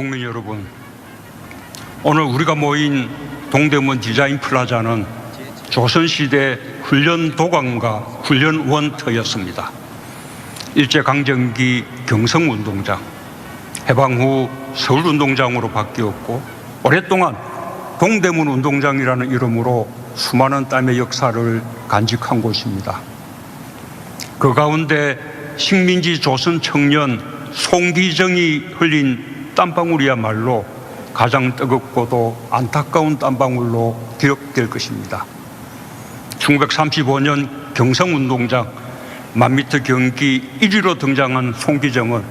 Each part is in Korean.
국민 여러분, 오늘 우리가 모인 동대문 디자인 플라자는 조선시대 훈련 도감과 훈련 원터였습니다. 일제강점기 경성운동장, 해방 후 서울운동장으로 바뀌었고 오랫동안 동대문 운동장이라는 이름으로 수많은 땀의 역사를 간직한 곳입니다. 그 가운데 식민지 조선 청년 송기정이 흘린 땀방울이야말로 가장 뜨겁고도 안타까운 땀방울로 기억될 것입니다. 1935년 경성운동장 만미터 경기 1위로 등장한 송기정은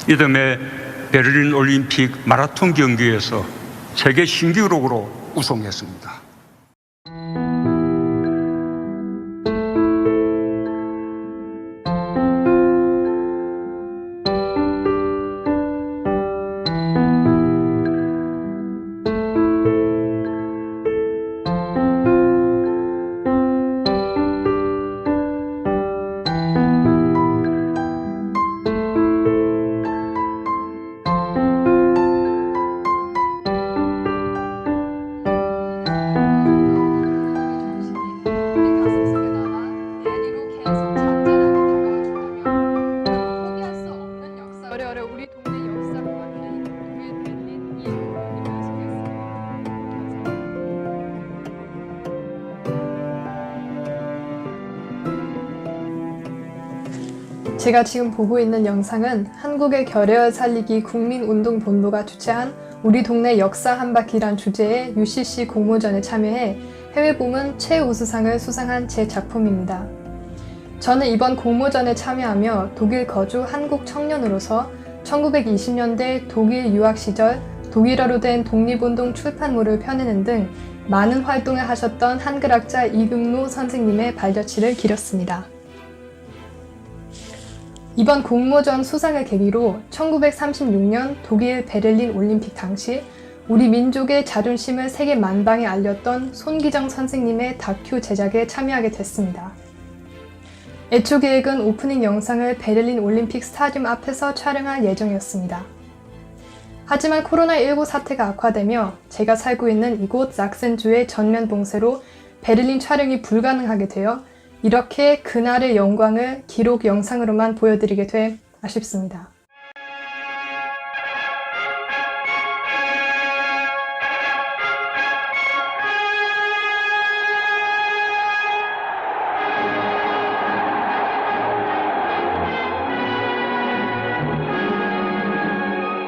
이듬해 베를린 올림픽 마라톤 경기에서 세계 신기록으로 우승했습니다. 제가 지금 보고 있는 영상은 한국의 결여를 살리기 국민운동본부가 주최한 우리 동네 역사 한 바퀴란 주제의 UCC 공모전에 참여해 해외 부문 최우수상을 수상한 제 작품입니다. 저는 이번 공모전에 참여하며 독일 거주 한국 청년으로서 1920년대 독일 유학 시절 독일어로 된 독립운동 출판물을 펴내는 등 많은 활동을 하셨던 한글학자 이금노 선생님의 발자취를 기렸습니다. 이번 공모전 수상을 계기로 1936년 독일 베를린 올림픽 당시 우리 민족의 자존심을 세계 만방에 알렸던 손기정 선생님의 다큐 제작에 참여하게 됐습니다. 애초 계획은 오프닝 영상을 베를린 올림픽 스타디움 앞에서 촬영할 예정이었습니다. 하지만 코로나19 사태가 악화되며 제가 살고 있는 이곳 삭센주의 전면 봉쇄로 베를린 촬영이 불가능하게 되어 이렇게 그날의 영광을 기록 영상으로만 보여드리게 돼 아쉽습니다.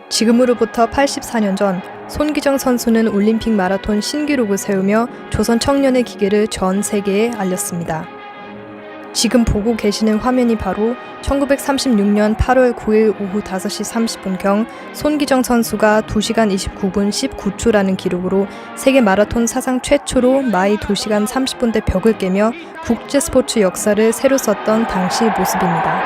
지금으로부터 84년 전 손기정 선수는 올림픽 마라톤 신기록을 세우며 조선 청년의 기계를 전 세계에 알렸습니다. 지금 보고 계시는 화면이 바로 1936년 8월 9일 오후 5시 30분경 손기정 선수가 2시간 29분 19초라는 기록으로 세계 마라톤 사상 최초로 마이 2시간 30분대 벽을 깨며 국제 스포츠 역사를 새로 썼던 당시 모습입니다.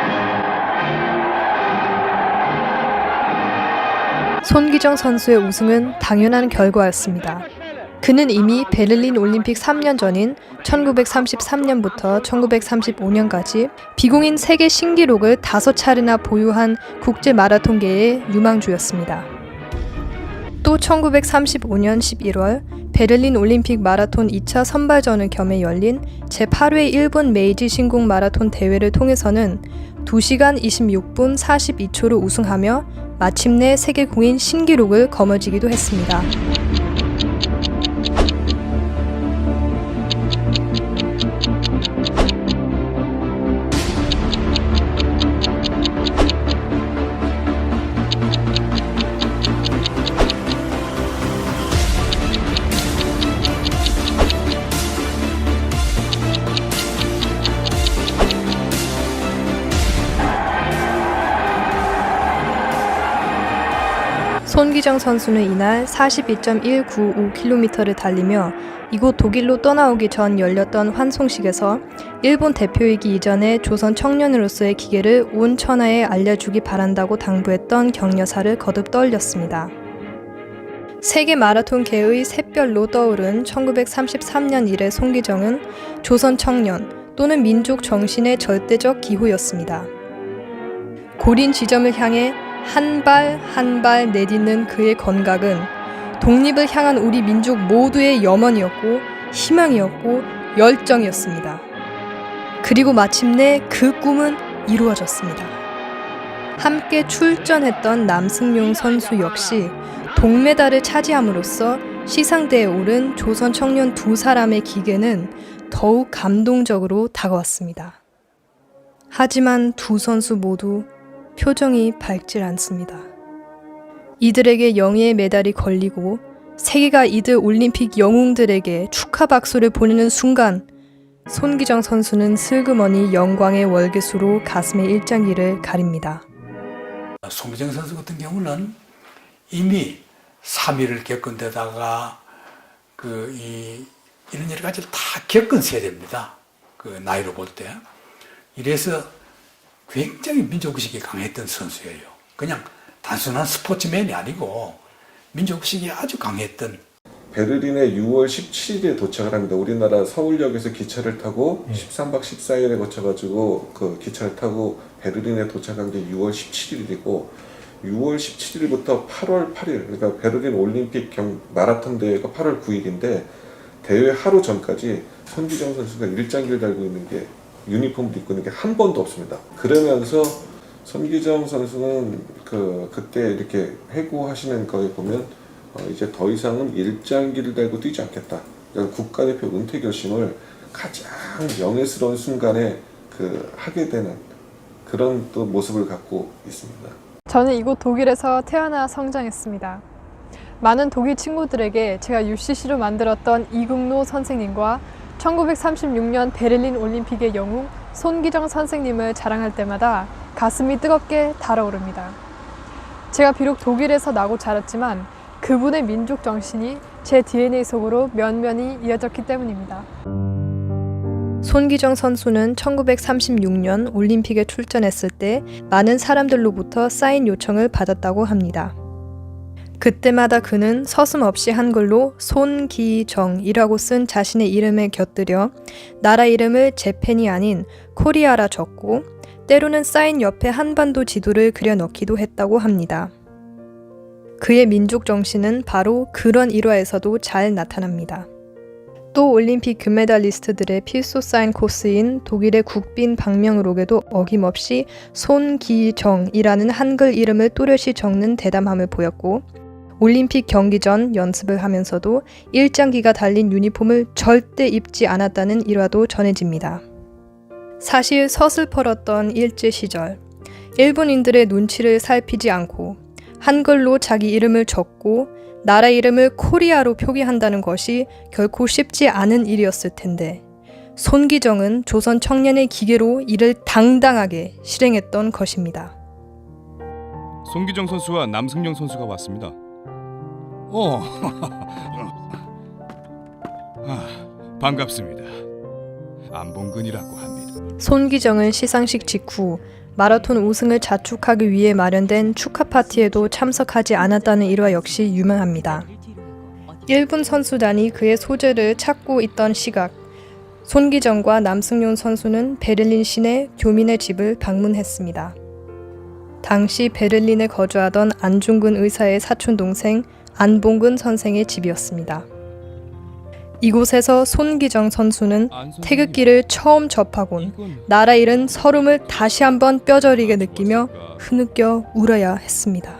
손기정 선수의 우승은 당연한 결과였습니다. 그는 이미 베를린 올림픽 3년 전인 1933년부터 1935년까지 비공인 세계 신기록을 5차례나 보유한 국제 마라톤계의 유망주였습니다. 또 1935년 11월 베를린 올림픽 마라톤 2차 선발전을 겸해 열린 제8회 일본 메이지 신궁 마라톤 대회를 통해서는 2시간 26분 42초로 우승하며 마침내 세계 공인 신기록을 거머쥐기도 했습니다. 손기정 선수는 이날 42.195km를 달리며 이곳 독일로 떠나오기 전 열렸던 환송식에서 일본 대표이기 이전에 조선 청년으로서의 기계를 온 천하에 알려주기 바란다고 당부했던 격려사를 거듭 떠올렸습니다. 세계 마라톤계의 샛별로 떠오른 1933년 이래 손기정은 조선 청년 또는 민족 정신의 절대적 기호였습니다. 고린 지점을 향해 한 발 한 발 내딛는 그의 건각은 독립을 향한 우리 민족 모두의 염원이었고 희망이었고 열정이었습니다. 그리고 마침내 그 꿈은 이루어졌습니다. 함께 출전했던 남승용 선수 역시 동메달을 차지함으로써 시상대에 오른 조선 청년 두 사람의 기계는 더욱 감동적으로 다가왔습니다. 하지만 두 선수 모두 표정이 밝질 않습니다. 이들에게 영예의 메달이 걸리고 세계가 이들 올림픽 영웅들에게 축하 박수를 보내는 순간 손기정 선수는 슬그머니 영광의 월계수로 가슴의 일장기를 가립니다. 손기정 선수 같은 경우는 이미 3위를 겪은 데다가 이런 여러 가지를 다 겪은 세대입니다. 그 나이로 볼 때. 이래서 굉장히 민족의식이 강했던 선수예요. 그냥 단순한 스포츠맨이 아니고 민족의식이 아주 강했던. 베를린에 6월 17일에 도착을 합니다. 우리나라 서울역에서 기차를 타고 13박 14일에 거쳐가지고 그 기차를 타고 베를린에 도착한 게 6월 17일이고 6월 17일부터 8월 8일, 그러니까 베를린 올림픽 마라톤 대회가 8월 9일인데 대회 하루 전까지 손기정 선수가 일장기를 달고 있는 게 유니폼을 입고 있는 게 한 번도 없습니다. 그러면서 손기정 선수는 그때 이렇게 회고하시는 거에 보면 이제 더 이상은 일장기를 달고 뛰지 않겠다. 그러니까 국가대표 은퇴 결심을 가장 명예스러운 순간에 하게 되는 그런 또 모습을 갖고 있습니다. 저는 이곳 독일에서 태어나 성장했습니다. 많은 독일 친구들에게 제가 UCC로 만들었던 이국노 선생님과 1936년 베를린 올림픽의 영웅 손기정 선생님을 자랑할 때마다 가슴이 뜨겁게 달아오릅니다. 제가 비록 독일에서 나고 자랐지만 그분의 민족 정신이 제 DNA 속으로 면면이 이어졌기 때문입니다. 손기정 선수는 1936년 올림픽에 출전했을 때 많은 사람들로부터 사인 요청을 받았다고 합니다. 그때마다 그는 서슴없이 한글로 손기정이라고 쓴 자신의 이름에 곁들여 나라 이름을 재팬이 아닌 코리아라 적고 때로는 사인 옆에 한반도 지도를 그려 넣기도 했다고 합니다. 그의 민족 정신은 바로 그런 일화에서도 잘 나타납니다. 또 올림픽 금메달리스트들의 필수 사인 코스인 독일의 국빈 박명록에도 어김없이 손기정이라는 한글 이름을 또렷이 적는 대담함을 보였고 올림픽 경기 전 연습을 하면서도 일장기가 달린 유니폼을 절대 입지 않았다는 일화도 전해집니다. 사실 서슬퍼렀던 일제 시절 일본인들의 눈치를 살피지 않고 한글로 자기 이름을 적고 나라 이름을 코리아로 표기한다는 것이 결코 쉽지 않은 일이었을 텐데 손기정은 조선 청년의 기계로 이를 당당하게 실행했던 것입니다. 손기정 선수와 남승용 선수가 왔습니다. 반갑습니다. 안봉근이라고 합니다. 손기정은 시상식 직후 마라톤 우승을 자축하기 위해 마련된 축하 파티에도 참석하지 않았다는 일화 역시 유명합니다. 일본 선수단이 그의 소재를 찾고 있던 시각, 손기정과 남승용 선수는 베를린 시내 교민의 집을 방문했습니다. 당시 베를린에 거주하던 안중근 의사의 사촌 동생 안봉근 선생의 집이었습니다. 이곳에서 손기정 선수는 태극기를 처음 접하곤 나라 잃은 서름을 다시 한번 뼈저리게 느끼며 흐느껴 울어야 했습니다.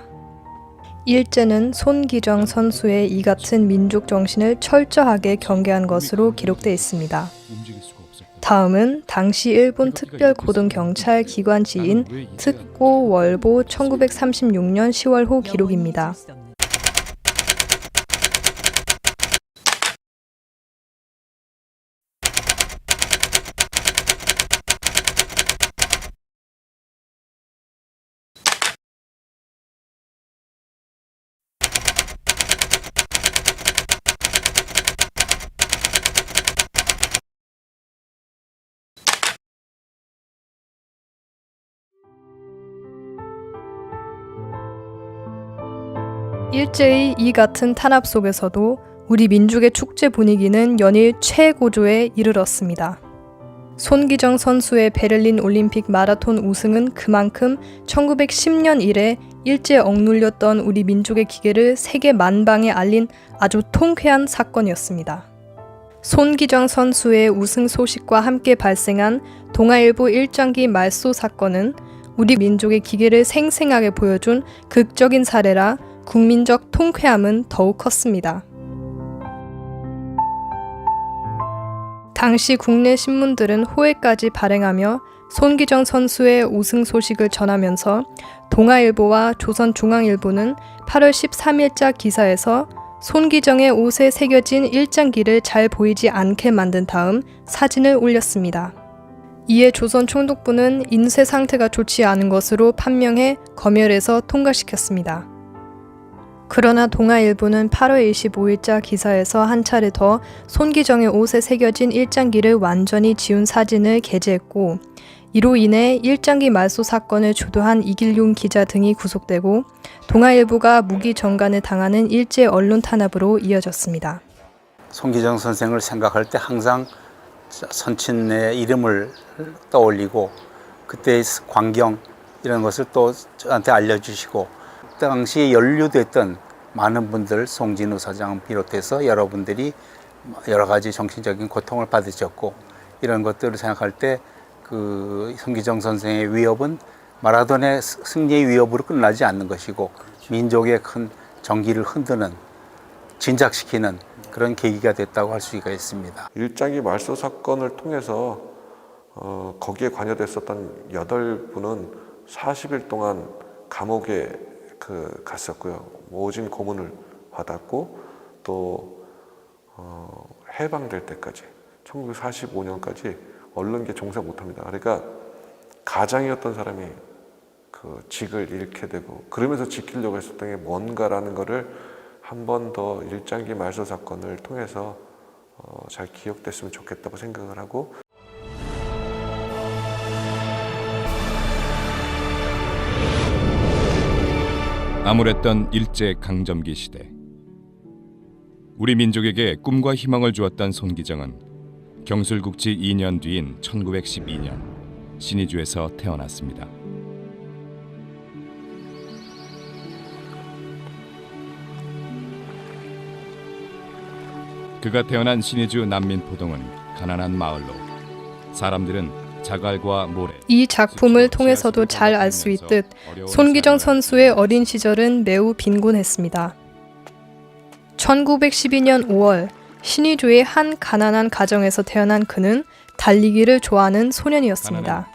일제는 손기정 선수의 이 같은 민족 정신을 철저하게 경계한 것으로 기록되어 있습니다. 다음은 당시 일본 특별고등경찰 기관지인 특고월보 1936년 10월호 기록입니다. 일제의 이 같은 탄압 속에서도 우리 민족의 축제 분위기는 연일 최고조에 이르렀습니다. 손기정 선수의 베를린 올림픽 마라톤 우승은 그만큼 1910년 이래 일제에 억눌렸던 우리 민족의 기계를 세계 만방에 알린 아주 통쾌한 사건이었습니다. 손기정 선수의 우승 소식과 함께 발생한 동아일보 일장기 말소 사건은 우리 민족의 기계를 생생하게 보여준 극적인 사례라 국민적 통쾌함은 더욱 컸습니다. 당시 국내 신문들은 호해까지 발행하며 손기정 선수의 우승 소식을 전하면서 동아일보와 조선중앙일보는 8월 13일자 기사에서 손기정의 옷에 새겨진 일장기를 잘 보이지 않게 만든 다음 사진을 올렸습니다. 이에 조선총독부는 인쇄 상태가 좋지 않은 것으로 판명해 검열해서 통과시켰습니다. 그러나 동아일보는 8월 25일자 기사에서 한 차례 더 손기정의 옷에 새겨진 일장기를 완전히 지운 사진을 게재했고, 이로 인해 일장기 말소 사건을 주도한 이길용 기자 등이 구속되고 동아일보가 무기 정간을 당하는 일제 언론 탄압으로 이어졌습니다. 손기정 선생을 생각할 때 항상 선친의 이름을 떠올리고 그때의 광경 이런 것을 또 저한테 알려주시고, 당시에 연루됐던 많은 분들, 송진우 사장 비롯해서 여러분들이 여러 가지 정신적인 고통을 받으셨고, 이런 것들을 생각할 때 그 손기정 선생의 위협은 마라톤의 승리의 위협으로 끝나지 않는 것이고 민족의 큰 정기를 흔드는, 진작시키는 그런 계기가 됐다고 할 수가 있습니다. 일장기 말소 사건을 통해서 거기에 관여됐었던 8분은 40일 동안 감옥에 갔었고요. 모진 고문을 받았고 또 해방될 때까지 1945년까지 언론계 종사 못합니다. 그러니까 가장이었던 사람이 그 직을 잃게 되고, 그러면서 지키려고 했었던 게 뭔가라는 거를 한 번 더 일장기 말소 사건을 통해서 잘 기억됐으면 좋겠다고 생각을 하고, 암울했던 일제 강점기 시대, 우리 민족에게 꿈과 희망을 주었던 손기정은 경술국지 2년 뒤인 1912년 신의주에서 태어났습니다. 그가 태어난 신의주 난민포동은 가난한 마을로 사람들은 자갈과 모래, 이 작품을 통해서도 잘 알 수 있듯 손기정 선수의 어린 시절은 매우 빈곤했습니다. 1912년 5월 신의주의 한 가난한 가정에서 태어난 그는 달리기를 좋아하는 소년이었습니다.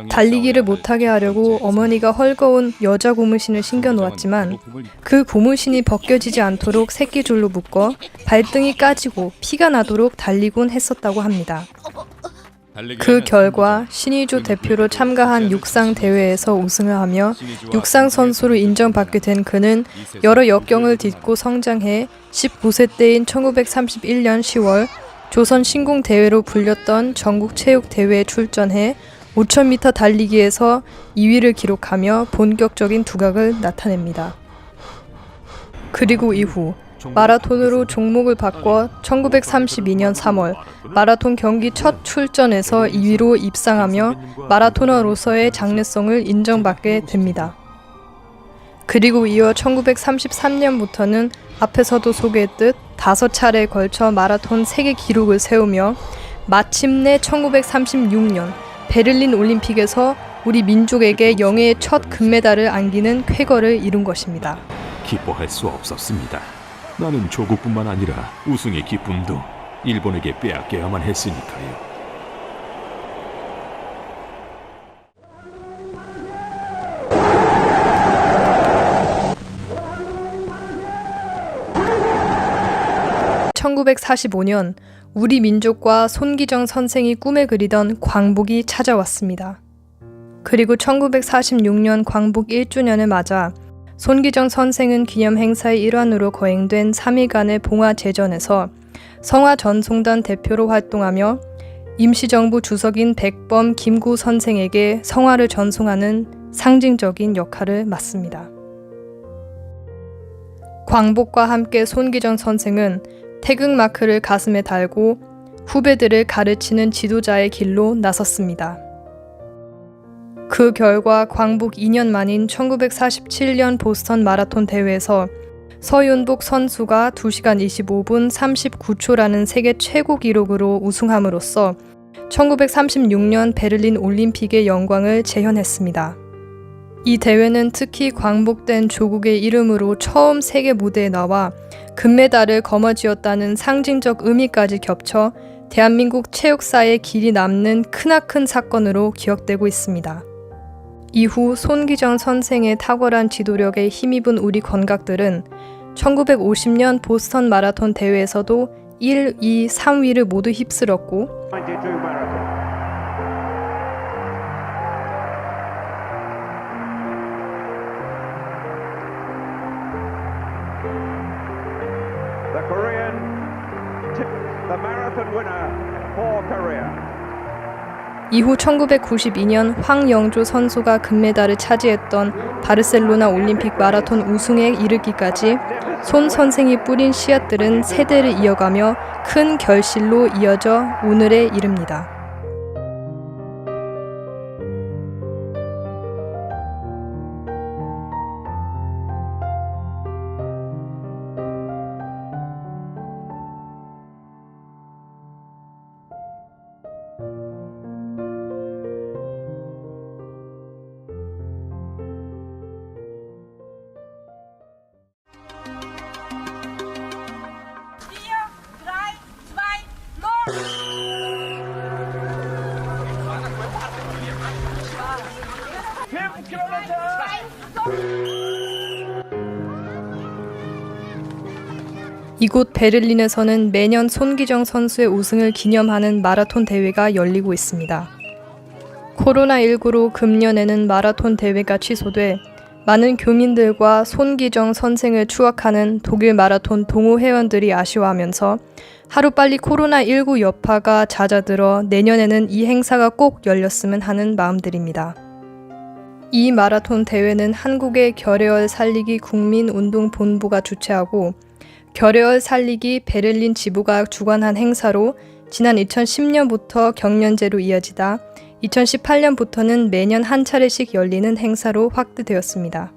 달리기를 못하게 하려고 어머니가 헐거운 여자 고무신을 신겨 놓았지만 그 고무신이 벗겨지지 않도록 새끼줄로 묶어 발등이 까지고 피가 나도록 달리곤 했었다고 합니다. 그 결과 신의주 대표로 참가한 육상 대회에서 우승을 하며 육상 선수로 인정받게 된 그는 여러 역경을 딛고 성장해 19세 때인 1931년 10월 조선 신궁 대회로 불렸던 전국 체육 대회에 출전해 5000m 달리기에서 2위를 기록하며 본격적인 두각을 나타냅니다. 그리고 이후 마라톤으로 종목을 바꿔 1932년 3월 마라톤 경기 첫 출전에서 2위로 입상하며 마라토너로서의 장래성을 인정받게 됩니다. 그리고 이어 1933년부터는 앞에서도 소개했듯 5차례에 걸쳐 마라톤 세계 기록을 세우며 마침내 1936년 베를린 올림픽에서 우리 민족에게 영예의 첫 금메달을 안기는 쾌거를 이룬 것입니다. 기뻐할 수 없었습니다. 나는 조국뿐만 아니라 우승의 기쁨도 일본에게 빼앗겨야만 했으니까요. (1945년) 우리 민족과 손기정 선생이 꿈에 그리던 광복이 찾아왔습니다. 그리고 1946년 광복 1주년을 맞아 손기정 선생은 기념 행사의 일환으로 거행된 3일간의 봉화제전에서 성화전송단 대표로 활동하며 임시정부 주석인 백범 김구 선생에게 성화를 전송하는 상징적인 역할을 맡습니다. 광복과 함께 손기정 선생은 태극마크를 가슴에 달고 후배들을 가르치는 지도자의 길로 나섰습니다. 그 결과 광복 2년 만인 1947년 보스턴 마라톤 대회에서 서윤복 선수가 2시간 25분 39초라는 세계 최고 기록으로 우승함으로써 1936년 베를린 올림픽의 영광을 재현했습니다. 이 대회는 특히 광복된 조국의 이름으로 처음 세계 무대에 나와 금메달을 거머쥐었다는 상징적 의미까지 겹쳐 대한민국 체육사에 길이 남는 크나큰 사건으로 기억되고 있습니다. 이후 손기정 선생의 탁월한 지도력에 힘입은 우리 건각들은 1950년 보스턴 마라톤 대회에서도 1, 2, 3위를 모두 휩쓸었고 이후 1992년 황영조 선수가 금메달을 차지했던 바르셀로나 올림픽 마라톤 우승에 이르기까지 손 선생이 뿌린 씨앗들은 세대를 이어가며 큰 결실로 이어져 오늘에 이릅니다. 이곳 베를린에서는 매년 손기정 선수의 우승을 기념하는 마라톤 대회가 열리고 있습니다. 코로나19로 금년에는 마라톤 대회가 취소돼 많은 교민들과 손기정 선생을 추억하는 독일 마라톤 동호 회원들이 아쉬워하면서 하루빨리 코로나19 여파가 잦아들어 내년에는 이 행사가 꼭 열렸으면 하는 마음들입니다. 이 마라톤 대회는 한국의 결의얼 살리기 국민운동본부가 주최하고 결의얼 살리기 베를린 지부가 주관한 행사로 지난 2010년부터 경년제로 이어지다 2018년부터는 매년 한 차례씩 열리는 행사로 확대되었습니다.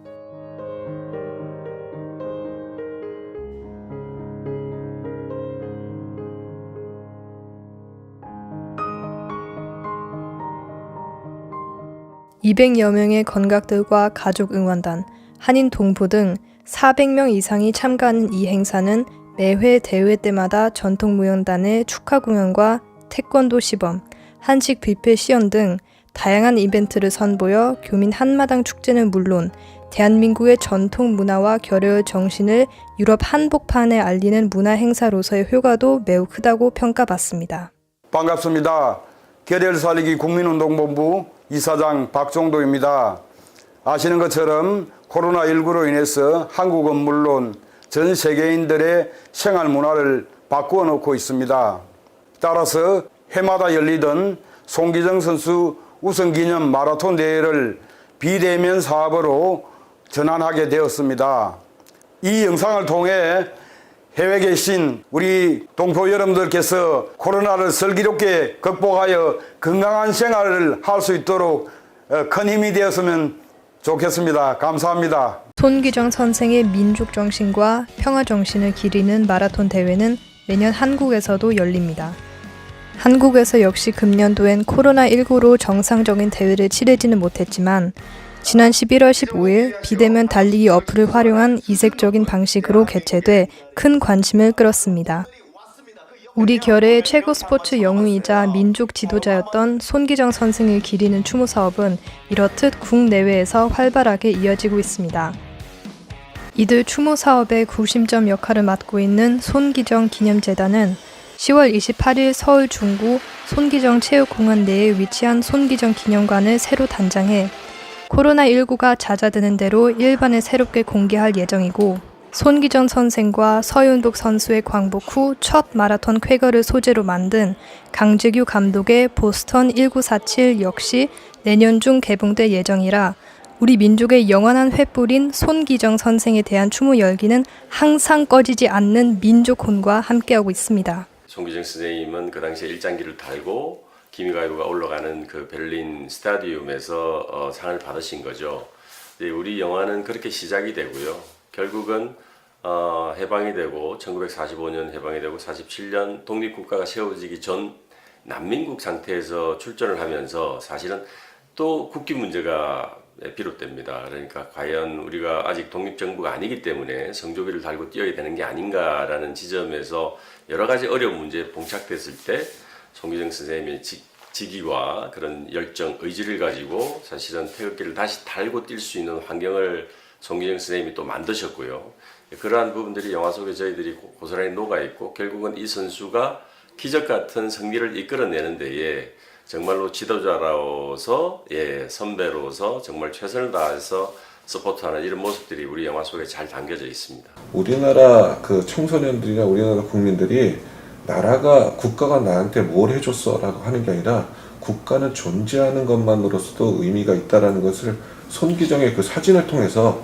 (200여) 명의 건각들과 가족 응원단, 한인 동포 등 400명 이상이 참가하는 이 행사는 매회 대회 때마다 전통무용단의 축하 공연과 태권도 시범, 한식 뷔페 시연 등 다양한 이벤트를 선보여 교민 한마당 축제는 물론 대한민국의 전통 문화와 결의의 정신을 유럽 한복판에 알리는 문화 행사로서의 효과도 매우 크다고 평가받습니다. 반갑습니다. 결의를 살리기 국민운동본부 이사장 박종도입니다. 아시는 것처럼 코로나19로 인해서 한국은 물론 전 세계인들의 생활 문화를 바꾸어 놓고 있습니다. 따라서 해마다 열리던 손기정 선수 우승기념 마라톤 대회를 비대면 사업으로 전환하게 되었습니다. 이 영상을 통해 해외에 계신 우리 동포 여러분들께서 코로나를 슬기롭게 극복하여 건강한 생활을 할 수 있도록 큰 힘이 되었으면 좋겠습니다. 감사합니다. 손기정 선생의 민족 정신과 평화 정신을 기리는 마라톤 대회는 매년 한국에서도 열립니다. 한국에서 역시 금년도엔 코로나19로 정상적인 대회를 치르지는 못했지만 지난 11월 15일 비대면 달리기 어플을 활용한 이색적인 방식으로 개최돼 큰 관심을 끌었습니다. 우리 결의의 최고 스포츠 영웅이자 민족 지도자였던 손기정 선생을 기리는 추모 사업은 이렇듯 국내외에서 활발하게 이어지고 있습니다. 이들 추모 사업의 구심점 역할을 맡고 있는 손기정 기념재단은 10월 28일 서울 중구 손기정 체육공원 내에 위치한 손기정 기념관을 새로 단장해 코로나19가 잦아드는 대로 일반에 새롭게 공개할 예정이고 손기정 선생과 서윤복 선수의 광복 후 첫 마라톤 쾌거를 소재로 만든 강재규 감독의 보스턴 1947 역시 내년 중 개봉될 예정이라 우리 민족의 영원한 횃불인 손기정 선생에 대한 추모 열기는 항상 꺼지지 않는 민족혼과 함께하고 있습니다. 손기정 선생님은 그 당시에 일장기를 달고 기미가요가 올라가는 그 베를린 스타디움에서 상을 받으신 거죠. 우리 영화는 그렇게 시작이 되고요. 결국은 해방이 되고 1945년 해방이 되고 47년 독립국가가 세워지기 전 난민국 상태에서 출전을 하면서 사실은 또 국기 문제가 비롯됩니다. 그러니까 과연 우리가 아직 독립정부가 아니기 때문에 성조기를 달고 뛰어야 되는 게 아닌가라는 지점에서 여러 가지 어려운 문제에 봉착됐을 때 송기정 선생님의 직위와 그런 열정, 의지를 가지고 사실은 태극기를 다시 달고 뛸 수 있는 환경을 송기정 선생님이 또 만드셨고요. 그러한 부분들이 영화 속에 저희들이 고스란히 녹아있고 결국은 이 선수가 기적 같은 승리를 이끌어내는 데에 정말로 지도자로서 선배로서 정말 최선을 다해서 서포트하는 이런 모습들이 우리 영화 속에 잘 담겨져 있습니다. 우리나라 그 청소년들이나 우리나라 국민들이 나라가 국가가 나한테 뭘 해줬어라고 하는 게 아니라 국가는 존재하는 것만으로서도 의미가 있다라는 것을 손기정의 그 사진을 통해서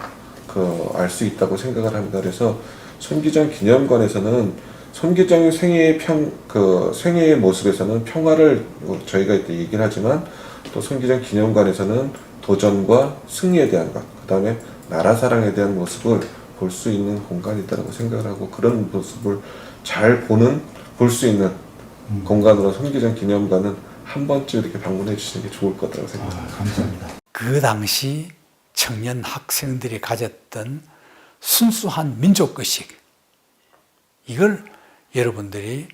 알 수 있다고 생각을 합니다. 그래서 손기정 기념관에서는 손기정의 생애의 모습에서는 평화를 저희가 이때 얘기를 하지만 또 손기정 기념관에서는 도전과 승리에 대한 것, 그 다음에 나라 사랑에 대한 모습을 볼 수 있는 공간이다라고 생각을 하고 그런 모습을 잘 볼 수 있는 공간으로 손기정 기념관은 한 번쯤 이렇게 방문해 주시는 게 좋을 것 같다고 생각합니다. 감사합니다. 그 당시 청년 학생들이 가졌던 순수한 민족의식, 이걸 여러분들이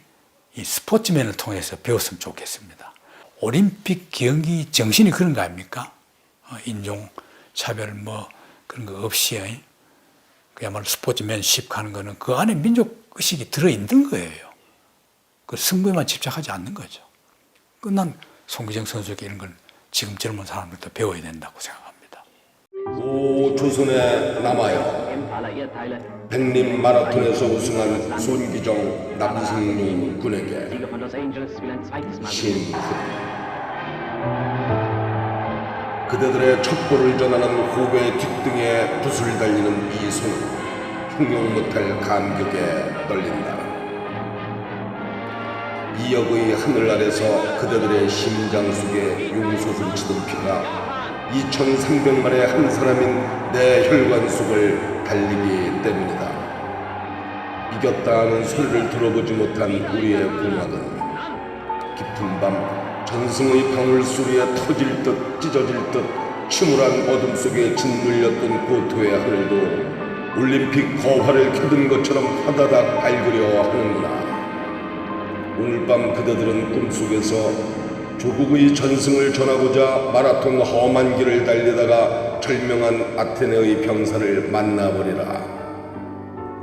이 스포츠맨을 통해서 배웠으면 좋겠습니다. 올림픽 경기 정신이 그런 거 아닙니까? 인종 차별 그런 거 없이 그야말로 스포츠맨십 하는 거는 그 안에 민족의식이 들어있는 거예요. 그 승부에만 집착하지 않는 거죠. 난 송기정 선수에게 이런 걸 지금 젊은 사람들도 배워야 된다고 생각합니다. 오 조선에 남아요. 백림 마라톤에서 우승한 손기정, 남승민 군에게 신후. 그대들의 첩보를 전하는 후배 뒷등에 붓을 달리는 이 손은 형용 못할 감격에 떨린다. 이역의 하늘 아래서 그대들의 심장 속에 용솟을 치던 피가 2300만의 한 사람인 내 혈관 속을 달리기 때문이다. 이겼다는 소리를 들어보지 못한 우리의 공학은 깊은 밤 전승의 방울소리에 터질 듯 찢어질 듯 침울한 어둠 속에 짓눌렸던 고토의 하늘도 올림픽 거화를 켜든 것처럼 화다닥 밝으려 하는구나. 오늘 밤 그대들은 꿈속에서 조국의 전승을 전하고자 마라톤 험한 길을 달리다가 절명한 아테네의 병사를 만나버리라.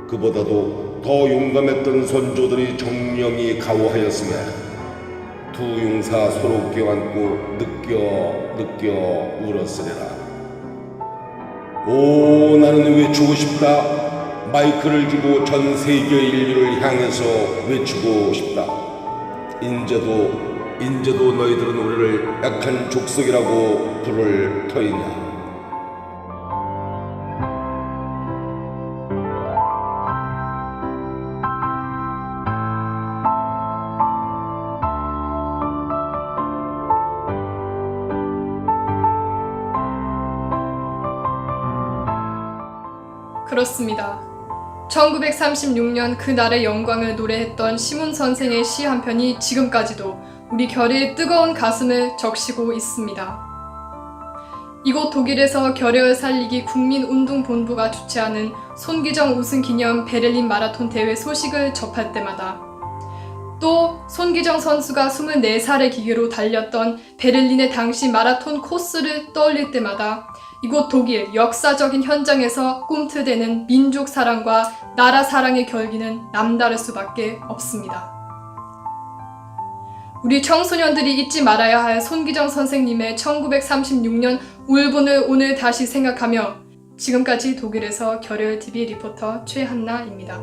그보다도 더 용감했던 선조들이 정령이 가호하였음에 두 용사 서로 껴안고 느껴 울었으리라. 오 나는 외치고 싶다. 마이크를 쥐고 전 세계 인류를 향해서 외치고 싶다. 인제도 너희들은 우리를 약한 족속이라고 부를 터이냐. 그렇습니다. 1936년 그날의 영광을 노래했던 시문 선생의 시 한 편이 지금까지도 우리 결의의 뜨거운 가슴을 적시고 있습니다. 이곳 독일에서 결의를 살리기 국민운동본부가 주최하는 손기정 우승 기념 베를린 마라톤 대회 소식을 접할 때마다 또 손기정 선수가 24살의 기계로 달렸던 베를린의 당시 마라톤 코스를 떠올릴 때마다 이곳 독일 역사적인 현장에서 꿈틀대는 민족 사랑과 나라 사랑의 결기는 남다를 수밖에 없습니다. 우리 청소년들이 잊지 말아야 할 손기정 선생님의 1936년 울분을 오늘 다시 생각하며 지금까지 독일에서 결의TV 리포터 최한나입니다.